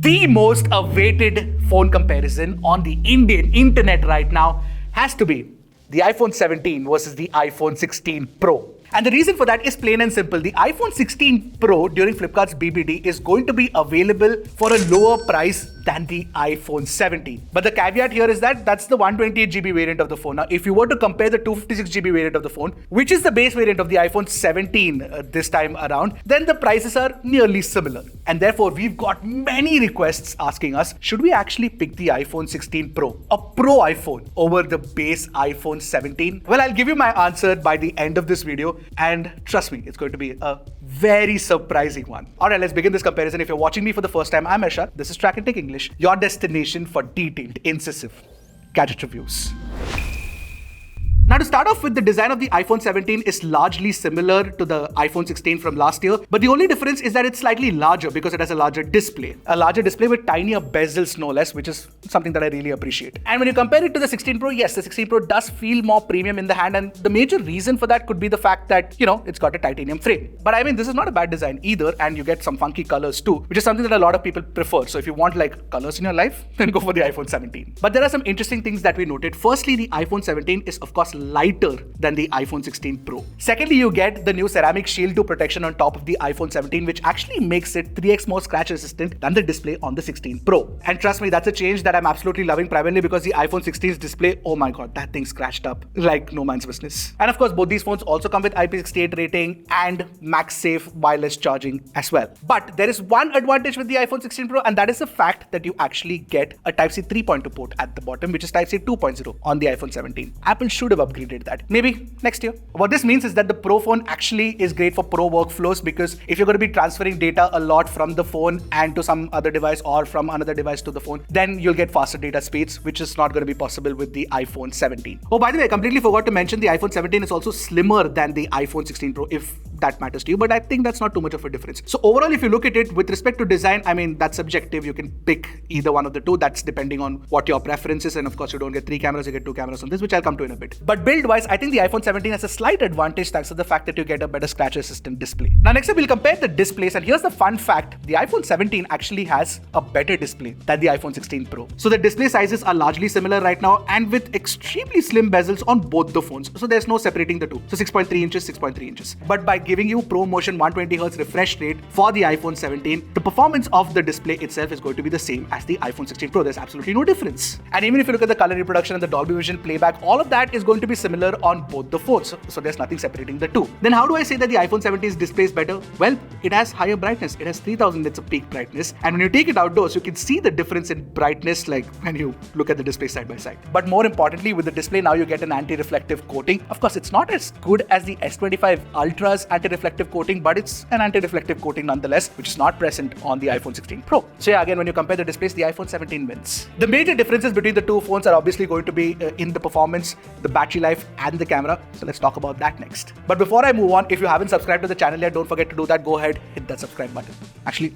The most awaited phone comparison on the Indian internet right now has to be the iPhone 17 versus the iPhone 16 Pro. And the reason for that is plain and simple. The iPhone 16 Pro during Flipkart's BBD is going to be available for a lower price than the iPhone 17. But the caveat here is that that's the 128GB variant of the phone. Now, if you were to compare the 256GB variant of the phone, which is the base variant of the iPhone 17 this time around, then the prices are nearly similar. And therefore, we've got many requests asking us, should we actually pick the iPhone 16 Pro, a Pro iPhone, over the base iPhone 17? Well, I'll give you my answer by the end of this video. And trust me, it's going to be a very surprising one. Alright, let's begin this comparison. If you're watching me for the first time, I'm Arshad. This is Track and Take English, your destination for detailed, incisive gadget reviews. Now, to start off with, the design of the iPhone 17 is largely similar to the iPhone 16 from last year, but the only difference is that it's slightly larger because it has a larger display. A larger display with tinier bezels, no less, which is something that I really appreciate. And when you compare it to the 16 Pro, yes, the 16 Pro does feel more premium in the hand, and the major reason for that could be the fact that, it's got a titanium frame. But I mean, this is not a bad design either, and you get some funky colors too, which is something that a lot of people prefer. So if you want like colors in your life, then go for the iPhone 17. But there are some interesting things that we noted. Firstly, the iPhone 17 is of course lighter than the iPhone 16 Pro. Secondly, you get the new ceramic Shield 2 protection on top of the iPhone 17, which actually makes it 3x more scratch resistant than the display on the 16 Pro. And trust me, that's a change that I'm absolutely loving, primarily because the iPhone 16's display, oh my god, that thing scratched up like no man's business. And of course, both these phones also come with IP68 rating and MagSafe wireless charging as well. But there is one advantage with the iPhone 16 Pro, and that is the fact that you actually get a Type-C 3.2 port at the bottom, which is Type-C 2.0 on the iPhone 17. Apple should have upgraded that. Maybe next year. What this means is that the Pro phone actually is great for Pro workflows, because if you're going to be transferring data a lot from the phone and to some other device, or from another device to the phone, then you'll get faster data speeds, which is not going to be possible with the iPhone 17. Oh, by the way, I completely forgot to mention the iPhone 17 is also slimmer than the iPhone 16 Pro, if that matters to you, but I think that's not too much of a difference. So overall, if you look at it with respect to design, I mean, that's subjective. You can pick either one of the two. That's depending on what your preference is. And of course, you don't get 3 cameras, you get 2 cameras on this, which I'll come to in a bit. But build-wise, I think the iPhone 17 has a slight advantage thanks to the fact that you get a better scratch-resistant display. Now, next up, we'll compare the displays. And here's the fun fact. The iPhone 17 actually has a better display than the iPhone 16 Pro. So the display sizes are largely similar right now, and with extremely slim bezels on both the phones. So there's no separating the two. So 6.3 inches, 6.3 inches. But by giving you ProMotion 120Hz refresh rate for the iPhone 17, the performance of the display itself is going to be the same as the iPhone 16 Pro. There's absolutely no difference. And even if you look at the color reproduction and the Dolby Vision playback, all of that is going to be similar on both the phones. So there's nothing separating the two. Then how do I say that the iPhone 17's display is better? Well, it has higher brightness. It has 3000 nits of peak brightness. And when you take it outdoors, you can see the difference in brightness, like when you look at the display side by side. But more importantly, with the display, now you get an anti-reflective coating. Of course, it's not as good as the S25 Ultra's anti-reflective coating, but it's an anti-reflective coating nonetheless, which is not present on the iPhone 16 Pro. So yeah, again, when you compare the displays, the iPhone 17 wins. The major differences between the two phones are obviously going to be in the performance, the battery life, and the camera. So let's talk about that next. But before I move on, if you haven't subscribed to the channel yet, don't forget to do that. Go ahead, hit that subscribe button. Actually,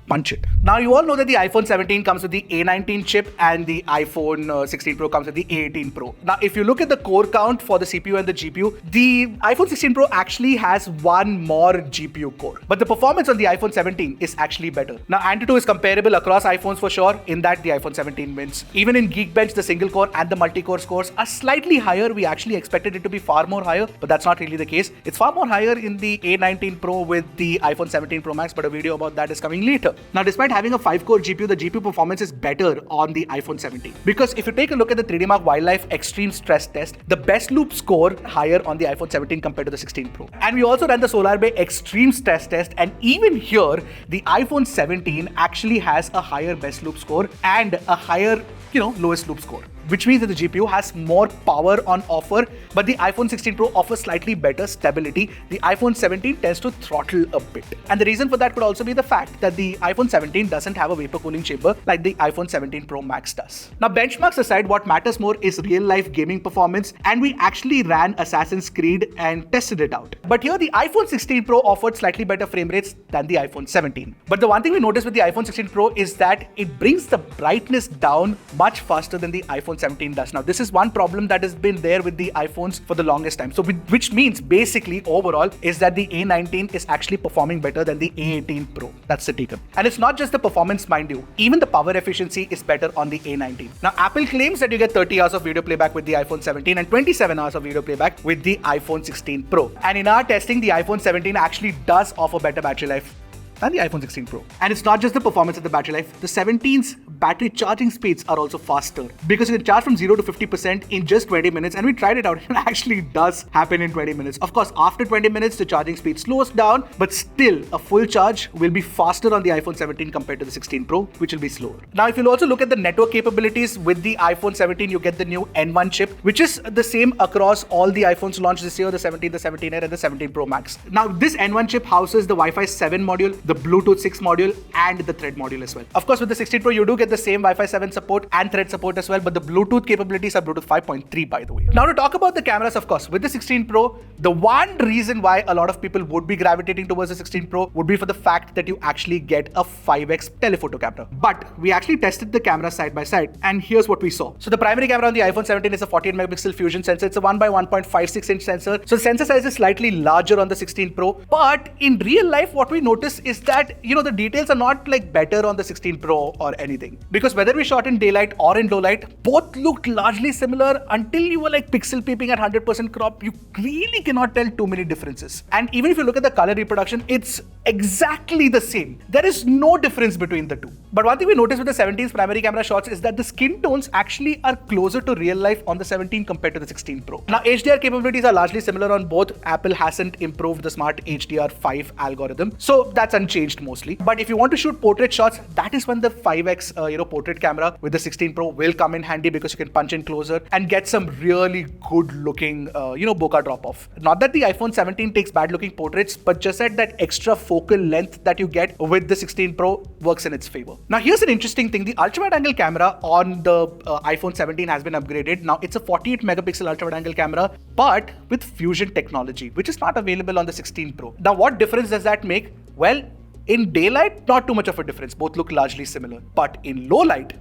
punch it. Now, you all know that the iPhone 17 comes with the A19 chip and the iPhone 16 Pro comes with the A18 Pro. Now, if you look at the core count for the CPU and the GPU, the iPhone 16 Pro actually has one more GPU core. But the performance on the iPhone 17 is actually better. Now, Antutu is comparable across iPhones for sure, in that the iPhone 17 wins. Even in Geekbench, the single core and the multi-core scores are slightly higher. We actually expected it to be far more higher, but that's not really the case. It's far more higher in the A19 Pro with the iPhone 17 Pro Max, but a video about that is coming later. Now, despite having a 5-core GPU, the GPU performance is better on the iPhone 17. Because if you take a look at the 3D Mark Wildlife Extreme Stress Test, the best loop score higher on the iPhone 17 compared to the 16 Pro. And we also ran the SolarBay Extreme Stress Test, and even here, the iPhone 17 actually has a higher best loop score and a higher, lowest loop score. Which means that the GPU has more power on offer, but the iPhone 16 Pro offers slightly better stability. The iPhone 17 tends to throttle a bit. And the reason for that could also be the fact that the iPhone 17 doesn't have a vapor cooling chamber like the iPhone 17 Pro Max does. Now, benchmarks aside, what matters more is real-life gaming performance, and we actually ran Assassin's Creed and tested it out. But here, the iPhone 16 Pro offered slightly better frame rates than the iPhone 17. But the one thing we noticed with the iPhone 16 Pro is that it brings the brightness down much faster than the iPhone 17 does. Now, this is one problem that has been there with the iPhones for the longest time. So, which means basically overall is that the A19 is actually performing better than the A18 Pro. That's the takeaway. And it's not just the performance, mind you, even the power efficiency is better on the A19. Now, Apple claims that you get 30 hours of video playback with the iPhone 17 and 27 hours of video playback with the iPhone 16 Pro. And in our testing, the iPhone 17 actually does offer better battery life than the iPhone 16 Pro. And it's not just the performance of the battery life, the 17's battery charging speeds are also faster because you can charge from 0 to 50% in just 20 minutes, and we tried it out. It actually does happen in 20 minutes. Of course, after 20 minutes, the charging speed slows down, but still a full charge will be faster on the iPhone 17 compared to the 16 Pro, which will be slower. Now, if you'll also look at the network capabilities with the iPhone 17, you get the new N1 chip, which is the same across all the iPhones launched this year, the 17, the 17 Air and the 17 Pro Max. Now, this N1 chip houses the Wi-Fi 7 module, the Bluetooth 6 module and the Thread module as well. Of course, with the 16 Pro, you do get the same Wi-Fi 7 support and Thread support as well, but the Bluetooth capabilities are Bluetooth 5.3, by the way. Now, to talk about the cameras, of course, with the 16 Pro, the one reason why a lot of people would be gravitating towards the 16 Pro would be for the fact that you actually get a 5x telephoto camera. But we actually tested the camera side by side, and here's what we saw. So the primary camera on the iPhone 17 is a 48 megapixel fusion sensor. It's a 1 by 1.56 inch sensor. So the sensor size is slightly larger on the 16 Pro. But in real life, what we notice is that the details are not like better on the 16 Pro or anything. Because whether we shot in daylight or in low light, both looked largely similar until you were like pixel peeping at 100% crop. You really cannot tell too many differences. And even if you look at the color reproduction, it's exactly the same. There is no difference between the two. But one thing we noticed with the 17's primary camera shots is that the skin tones actually are closer to real life on the 17 compared to the 16 Pro. Now, HDR capabilities are largely similar on both. Apple hasn't improved the smart HDR5 algorithm, so that's unchanged mostly. But if you want to shoot portrait shots, that is when the 5x portrait camera with the 16 Pro will come in handy, because you can punch in closer and get some really good looking bokeh drop off. Not that the iPhone 17 takes bad looking portraits, but just that extra focal length that you get with the 16 Pro works in its favor. Now, here's an interesting thing. The ultra wide angle camera on the iPhone 17 has been upgraded. Now, it's a 48 megapixel ultra wide angle camera, but with fusion technology, which is not available on the 16 Pro. Now, what difference does that make? Well, in daylight, not too much of a difference. Both look largely similar. But in low light,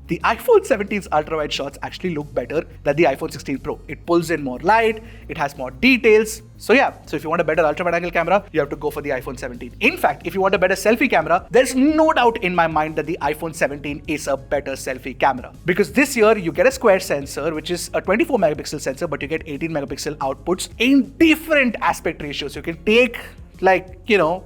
the iPhone 17's ultra-wide shots actually look better than the iPhone 16 Pro. It pulls in more light, it has more details. So if you want a better ultra-wide angle camera, you have to go for the iPhone 17. In fact, if you want a better selfie camera, there's no doubt in my mind that the iPhone 17 is a better selfie camera. Because this year, you get a square sensor, which is a 24 megapixel sensor, but you get 18 megapixel outputs in different aspect ratios. You can take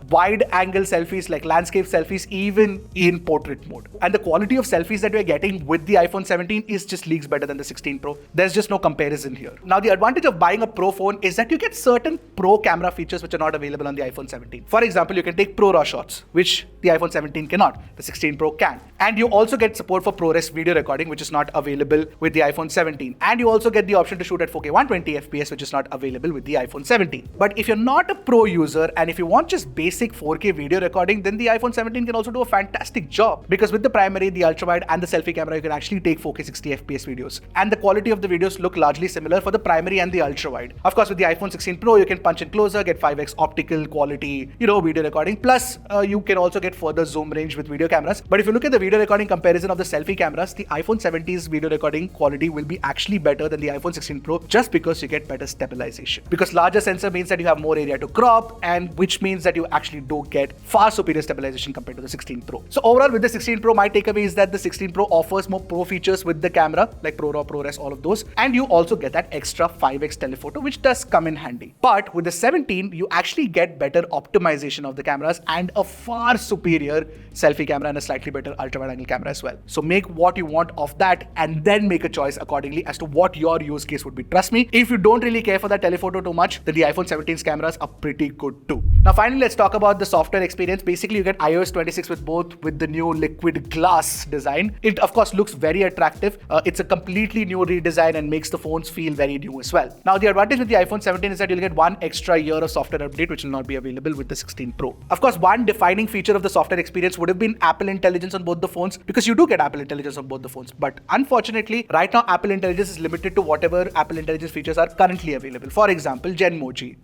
wide angle selfies, like landscape selfies, even in portrait mode. And the quality of selfies that we're getting with the iPhone 17 is just leagues better than the 16 Pro. There's just no comparison here. Now, the advantage of buying a Pro phone is that you get certain Pro camera features which are not available on the iPhone 17. For example, you can take Pro RAW shots, which the iPhone 17 cannot. The 16 Pro can. And you also get support for ProRes video recording, which is not available with the iPhone 17. And you also get the option to shoot at 4K 120 FPS, which is not available with the iPhone 17. But if you're not a Pro user, and if you want just basic 4K video recording, then the iPhone 17 can also do a fantastic job, because with the primary, the ultra-wide and the selfie camera, you can actually take 4K 60 FPS videos. And the quality of the videos look largely similar for the primary and the ultra-wide. Of course, with the iPhone 16 Pro, you can punch in closer, get 5x optical quality, video recording. Plus, you can also get further zoom range with video cameras. But if you look at the video recording comparison of the selfie cameras, the iPhone 17's video recording quality will be actually better than the iPhone 16 Pro, just because you get better stabilization. Because larger sensor means that you have more area to crop, and which means that you actually do get far superior stabilization compared to the 16 Pro. So overall, with the 16 Pro, my takeaway is that the 16 Pro offers more Pro features with the camera, like Pro RAW, ProRes, all of those. And you also get that extra 5x telephoto, which does come in handy. But with the 17, you actually get better optimization of the cameras and a far superior selfie camera and a slightly better ultra-wide angle camera as well. So make what you want of that and then make a choice accordingly as to what your use case would be. Trust me, if you don't really care for that telephoto too much, then the iPhone 17's cameras are pretty good too. Now, finally, let's talk about the software experience. Basically, you get iOS 26 with the new liquid glass design. It, of course, looks very attractive. It's a completely new redesign and makes the phones feel very new as well. Now, the advantage with the iPhone 17 is that you'll get one extra year of software update, which will not be available with the 16 Pro. Of course, one defining feature of the software experience would have been Apple Intelligence on both the phones, because you do get Apple Intelligence on both the phones. But unfortunately, right now, Apple Intelligence is limited to whatever Apple Intelligence features are currently available. For example, Genmoji.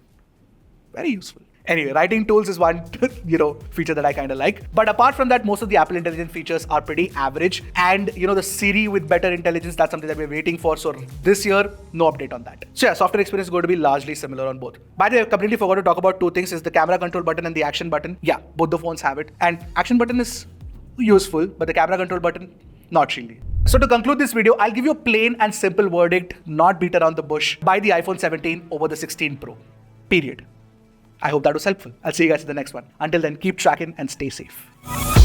Very useful. Anyway, writing tools is one, feature that I kind of like. But apart from that, most of the Apple Intelligence features are pretty average. And, the Siri with better intelligence, that's something that we're waiting for. So this year, no update on that. So yeah, software experience is going to be largely similar on both. By the way, I completely forgot to talk about two things, is the camera control button and the action button. Yeah, both the phones have it. And action button is useful, but the camera control button, not really. So to conclude this video, I'll give you a plain and simple verdict, not beat around the bush. Buy the iPhone 17 over the 16 Pro. Period. I hope that was helpful. I'll see you guys in the next one. Until then, keep tracking and stay safe.